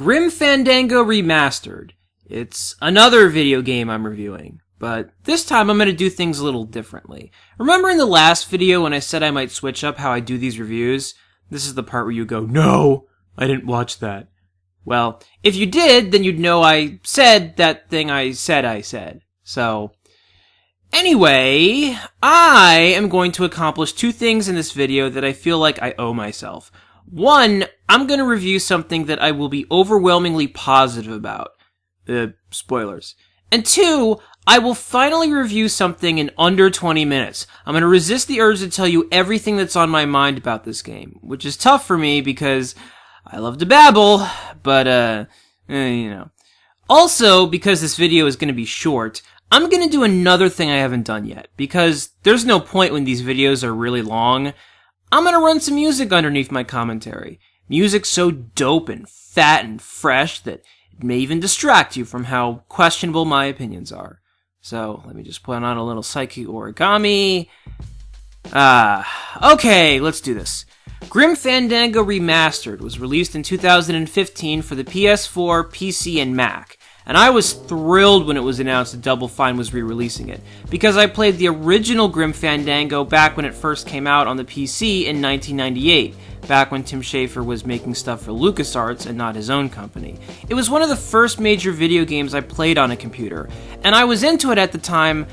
Grim Fandango Remastered. It's another video game I'm reviewing, but this time I'm going to do things a little differently. Remember in the last video when I said I might switch up how I do these reviews? This is the part where you go, no, I didn't watch that. Well, if you did, then you'd know I said that thing I said. So, anyway, I am going to accomplish two things in this video that I feel like I owe myself. One, I'm going to review something that I will be overwhelmingly positive about. Spoilers. And two, I will finally review something in under 20 minutes. I'm going to resist the urge to tell you everything that's on my mind about this game, which is tough for me because I love to babble, but, you know. Also, because this video is going to be short, I'm going to do another thing I haven't done yet, because there's no point when these videos are really long. I'm going to run some music underneath my commentary. Music so dope and fat and fresh that it may even distract you from how questionable my opinions are. So, let me just put on a little psychic origami. Okay, let's do this. Grim Fandango Remastered was released in 2015 for the PS4, PC, and Mac. And I was thrilled when it was announced that Double Fine was re-releasing it, because I played the original Grim Fandango back when it first came out on the PC in 1998, back when Tim Schafer was making stuff for LucasArts and not his own company. It was one of the first major video games I played on a computer, and I was into it at the time,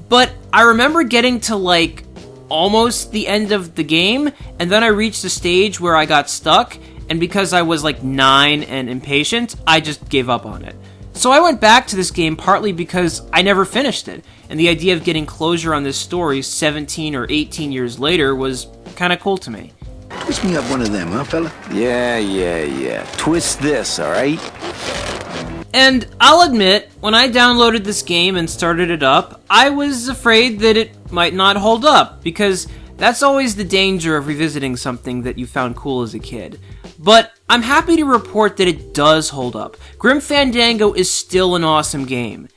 but I remember getting to almost the end of the game, and then I reached a stage where I got stuck, and because I was 9 and impatient, I just gave up on it. So I went back to this game partly because I never finished it, and the idea of getting closure on this story 17 or 18 years later was kinda cool to me. Twist me up one of them, huh, fella? Yeah. Twist this, alright? And I'll admit, when I downloaded this game and started it up, I was afraid that it might not hold up, because that's always the danger of revisiting something that you found cool as a kid. But I'm happy to report that it does hold up. Grim Fandango is still an awesome game,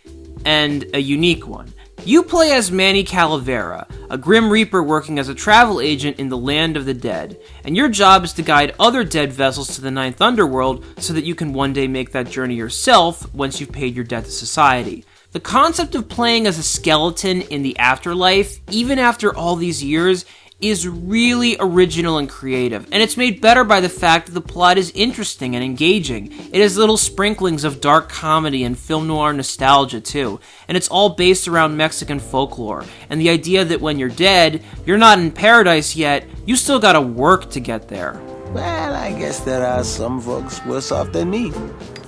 and a unique one. You play as Manny Calavera, a Grim Reaper working as a travel agent in the land of the dead, and your job is to guide other dead vessels to the Ninth Underworld so that you can one day make that journey yourself once you've paid your debt to society. The concept of playing as a skeleton in the afterlife, even after all these years, is really original and creative, and it's made better by the fact that the plot is interesting and engaging. It has little sprinklings of dark comedy and film noir nostalgia too, and it's all based around Mexican folklore, and the idea that when you're dead, you're not in paradise yet, you still gotta work to get there. Well, I guess there are some folks worse off than me.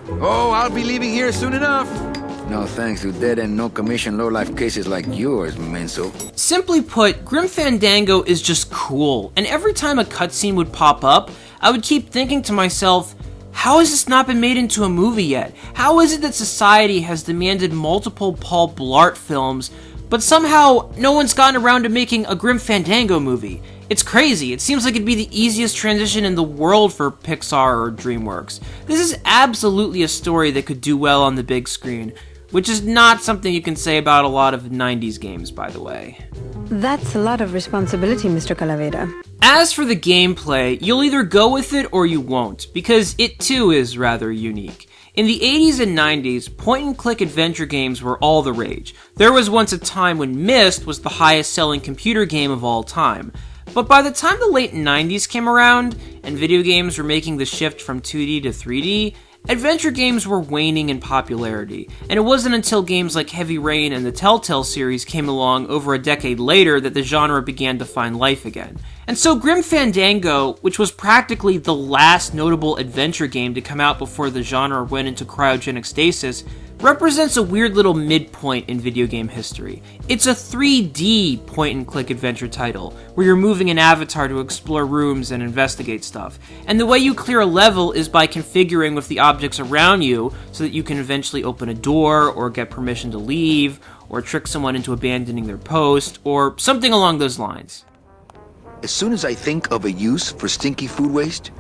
Oh, I'll be leaving here soon enough. No thanks to dead and no commission low-life cases like yours, Menso. Simply put, Grim Fandango is just cool, and every time a cutscene would pop up, I would keep thinking to myself, how has this not been made into a movie yet? How is it that society has demanded multiple Paul Blart films, but somehow no one's gotten around to making a Grim Fandango movie? It's crazy. It seems like it'd be the easiest transition in the world for Pixar or DreamWorks. This is absolutely a story that could do well on the big screen, which is not something you can say about a lot of 90s games, by the way. That's a lot of responsibility, Mr. Calavera. As for the gameplay, you'll either go with it or you won't, because it too is rather unique. In the 80s and 90s, point-and-click adventure games were all the rage. There was once a time when Myst was the highest-selling computer game of all time. But by the time the late 90s came around, and video games were making the shift from 2D to 3D, adventure games were waning in popularity, and it wasn't until games like Heavy Rain and the Telltale series came along over a decade later that the genre began to find life again. And so Grim Fandango, which was practically the last notable adventure game to come out before the genre went into cryogenic stasis, represents a weird little midpoint in video game history. It's a 3D point-and-click adventure title, where you're moving an avatar to explore rooms and investigate stuff. And the way you clear a level is by configuring with the objects around you so that you can eventually open a door, or get permission to leave, or trick someone into abandoning their post, or something along those lines. As soon as I think of a use for stinky food waste,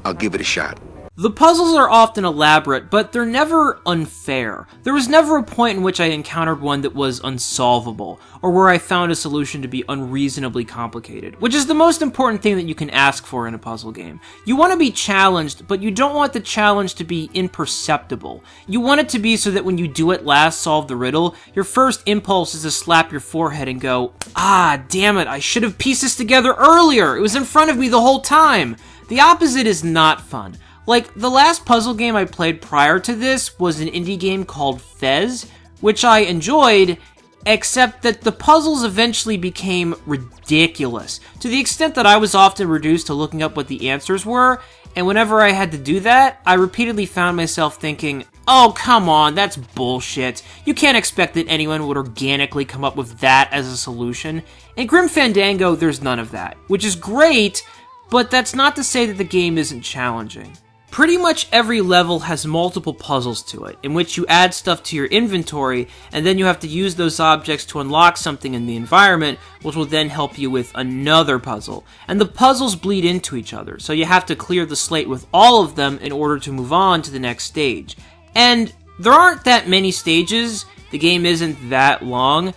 I'll give it a shot. The puzzles are often elaborate, but they're never unfair. There was never a point in which I encountered one that was unsolvable, or where I found a solution to be unreasonably complicated, which is the most important thing that you can ask for in a puzzle game. You want to be challenged, but you don't want the challenge to be imperceptible. You want it to be so that when you do at last solve the riddle, your first impulse is to slap your forehead and go, "Ah, damn it, I should have pieced this together earlier! It was in front of me the whole time!" The opposite is not fun. Like, the last puzzle game I played prior to this was an indie game called Fez, which I enjoyed, except that the puzzles eventually became ridiculous, to the extent that I was often reduced to looking up what the answers were, and whenever I had to do that, I repeatedly found myself thinking, "Oh, come on, that's bullshit. You can't expect that anyone would organically come up with that as a solution." In Grim Fandango, there's none of that, which is great, but that's not to say that the game isn't challenging. Pretty much every level has multiple puzzles to it, in which you add stuff to your inventory, and then you have to use those objects to unlock something in the environment, which will then help you with another puzzle. And the puzzles bleed into each other, so you have to clear the slate with all of them in order to move on to the next stage. And there aren't that many stages, the game isn't that long,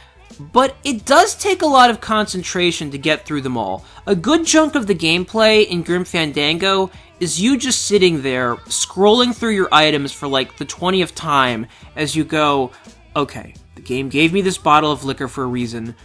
but it does take a lot of concentration to get through them all. A good chunk of the gameplay in Grim Fandango is you just sitting there, scrolling through your items for like the 20th time as you go, okay, the game gave me this bottle of liquor for a reason.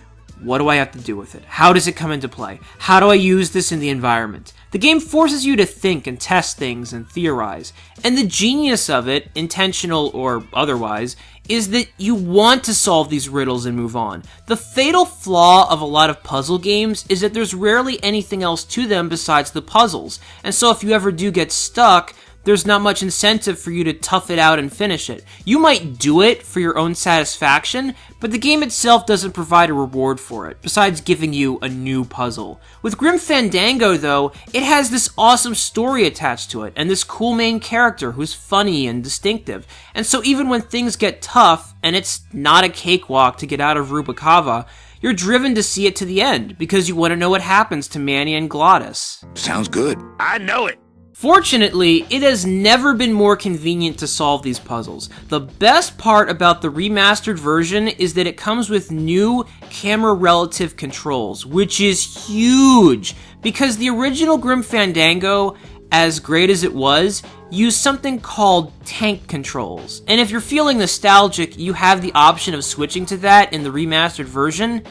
What do I have to do with it? How does it come into play? How do I use this in the environment? The game forces you to think and test things and theorize. And the genius of it, intentional or otherwise, is that you want to solve these riddles and move on. The fatal flaw of a lot of puzzle games is that there's rarely anything else to them besides the puzzles. And so if you ever do get stuck, there's not much incentive for you to tough it out and finish it. You might do it for your own satisfaction, but the game itself doesn't provide a reward for it, besides giving you a new puzzle. With Grim Fandango, though, it has this awesome story attached to it, and this cool main character who's funny and distinctive. And so even when things get tough, and it's not a cakewalk to get out of Rubikava, you're driven to see it to the end, because you want to know what happens to Manny and Glottis. Sounds good. I know it. Fortunately, it has never been more convenient to solve these puzzles. The best part about the remastered version is that it comes with new camera relative controls, which is huge, because the original Grim Fandango, as great as it was, used something called tank controls. And if you're feeling nostalgic, you have the option of switching to that in the remastered version.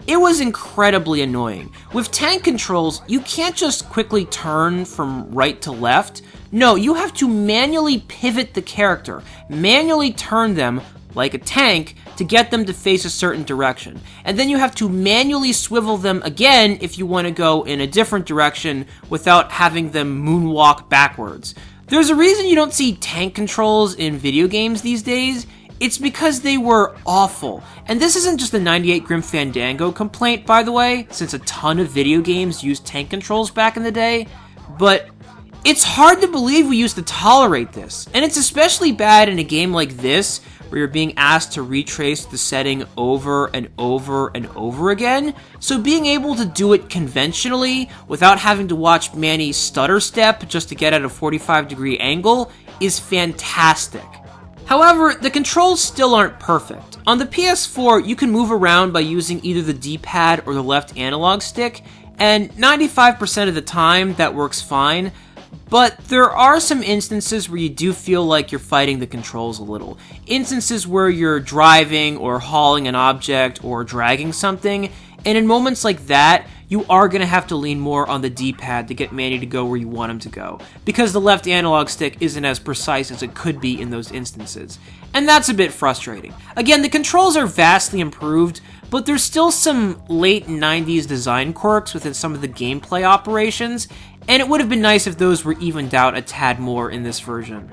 It was incredibly annoying. With tank controls, you can't just quickly turn from right to left. No, you have to manually pivot the character, manually turn them, like a tank, to get them to face a certain direction. And then you have to manually swivel them again if you want to go in a different direction without having them moonwalk backwards. There's a reason you don't see tank controls in video games these days. It's because they were awful. And this isn't just a 98 Grim Fandango complaint, by the way, since a ton of video games used tank controls back in the day, but it's hard to believe we used to tolerate this. And it's especially bad in a game like this, where you're being asked to retrace the setting over and over and over again. So being able to do it conventionally, without having to watch Manny stutter step just to get at a 45-degree angle, is fantastic. However, the controls still aren't perfect. On the PS4, you can move around by using either the D-pad or the left analog stick, and 95% of the time that works fine, but there are some instances where you do feel like you're fighting the controls a little. Instances where you're driving or hauling an object or dragging something, and in moments like that, you are going to have to lean more on the D-pad to get Manny to go where you want him to go, because the left analog stick isn't as precise as it could be in those instances. And that's a bit frustrating. Again, the controls are vastly improved, but there's still some late 90s design quirks within some of the gameplay operations, and it would have been nice if those were evened out a tad more in this version.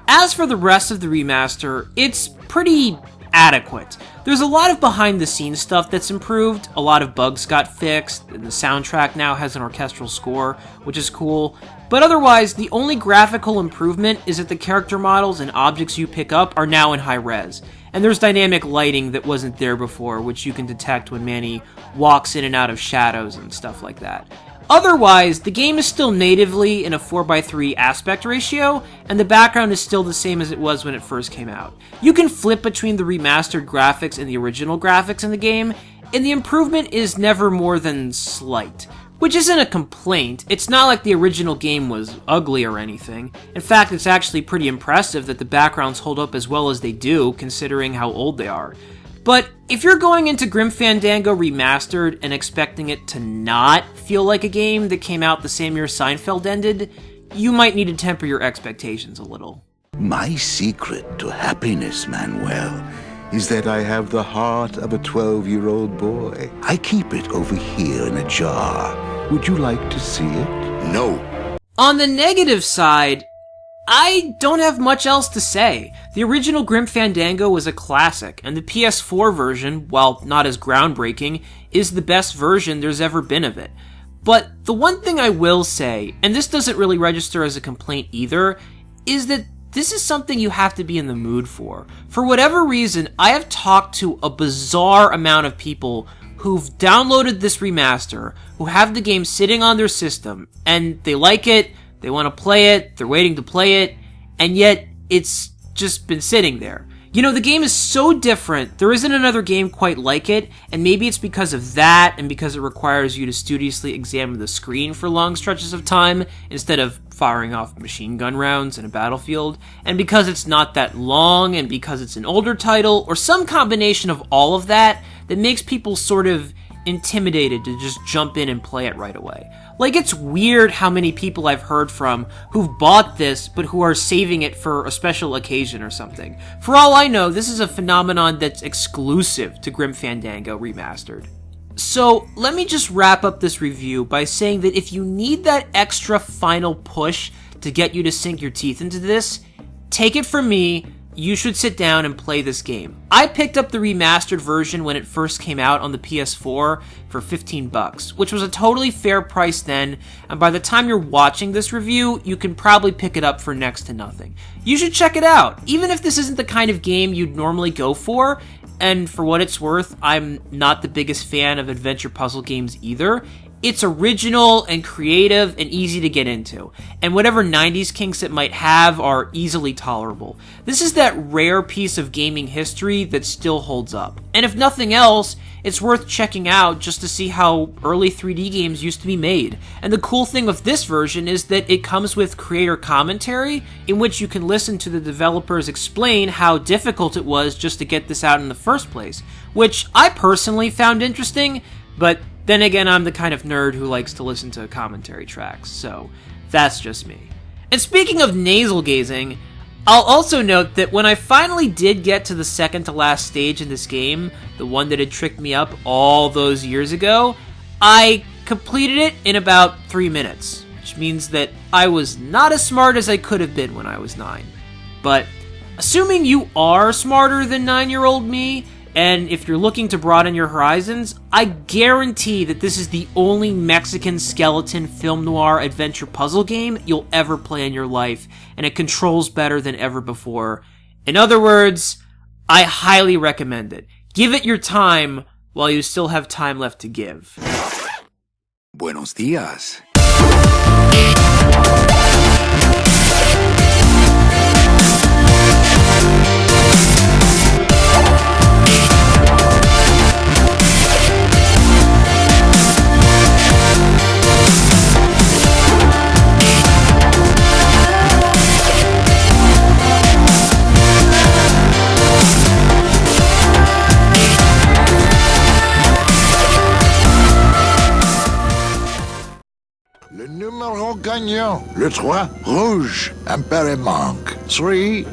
As for the rest of the remaster, it's pretty adequate. There's a lot of behind-the-scenes stuff that's improved, a lot of bugs got fixed, and the soundtrack now has an orchestral score, which is cool, but otherwise, the only graphical improvement is that the character models and objects you pick up are now in high res, and there's dynamic lighting that wasn't there before, which you can detect when Manny walks in and out of shadows and stuff like that. Otherwise, the game is still natively in a 4:3 aspect ratio, and the background is still the same as it was when it first came out. You can flip between the remastered graphics and the original graphics in the game, and the improvement is never more than slight. Which isn't a complaint. It's not like the original game was ugly or anything. In fact, it's actually pretty impressive that the backgrounds hold up as well as they do, considering how old they are. But if you're going into Grim Fandango Remastered and expecting it to not feel like a game that came out the same year Seinfeld ended, you might need to temper your expectations a little. My secret to happiness, Manuel, is that I have the heart of a 12-year-old boy. I keep it over here in a jar. Would you like to see it? No. On the negative side, I don't have much else to say. The original Grim Fandango was a classic, and the PS4 version, while not as groundbreaking, is the best version there's ever been of it. But the one thing I will say, and this doesn't really register as a complaint either, is that this is something you have to be in the mood for. For whatever reason, I have talked to a bizarre amount of people who've downloaded this remaster, who have the game sitting on their system, and they like it, they want to play it, they're waiting to play it, and yet it's just been sitting there. You know, the game is so different, there isn't another game quite like it, and maybe it's because of that, and because it requires you to studiously examine the screen for long stretches of time, instead of firing off machine gun rounds in a battlefield, and because it's not that long, and because it's an older title, or some combination of all of that, that makes people sort of intimidated to just jump in and play it right away. Like, it's weird how many people I've heard from who've bought this, but who are saving it for a special occasion or something. For all I know, this is a phenomenon that's exclusive to Grim Fandango Remastered. So, let me just wrap up this review by saying that if you need that extra final push to get you to sink your teeth into this, take it from me, you should sit down and play this game. I picked up the remastered version when it first came out on the PS4 for $15, which was a totally fair price then, and by the time you're watching this review, you can probably pick it up for next to nothing. You should check it out, even if this isn't the kind of game you'd normally go for, and for what it's worth, I'm not the biggest fan of adventure puzzle games either. It's original and creative and easy to get into, and whatever 90s kinks it might have are easily tolerable. This is that rare piece of gaming history that still holds up. And if nothing else, it's worth checking out just to see how early 3D games used to be made. And the cool thing with this version is that it comes with creator commentary, in which you can listen to the developers explain how difficult it was just to get this out in the first place, which I personally found interesting, but then again, I'm the kind of nerd who likes to listen to commentary tracks, so that's just me. And speaking of nasal gazing, I'll also note that when I finally did get to the second to last stage in this game, the one that had tricked me up all those years ago, I completed it in about 3 minutes, which means that I was not as smart as I could have been when I was 9. But assuming you are smarter than 9-year-old me, and if you're looking to broaden your horizons, I guarantee that this is the only Mexican skeleton film noir adventure puzzle game you'll ever play in your life, and it controls better than ever before. In other words, I highly recommend it. Give it your time while you still have time left to give. Buenos días. Le numéro gagnant, le 3, rouge, impère manque. 3,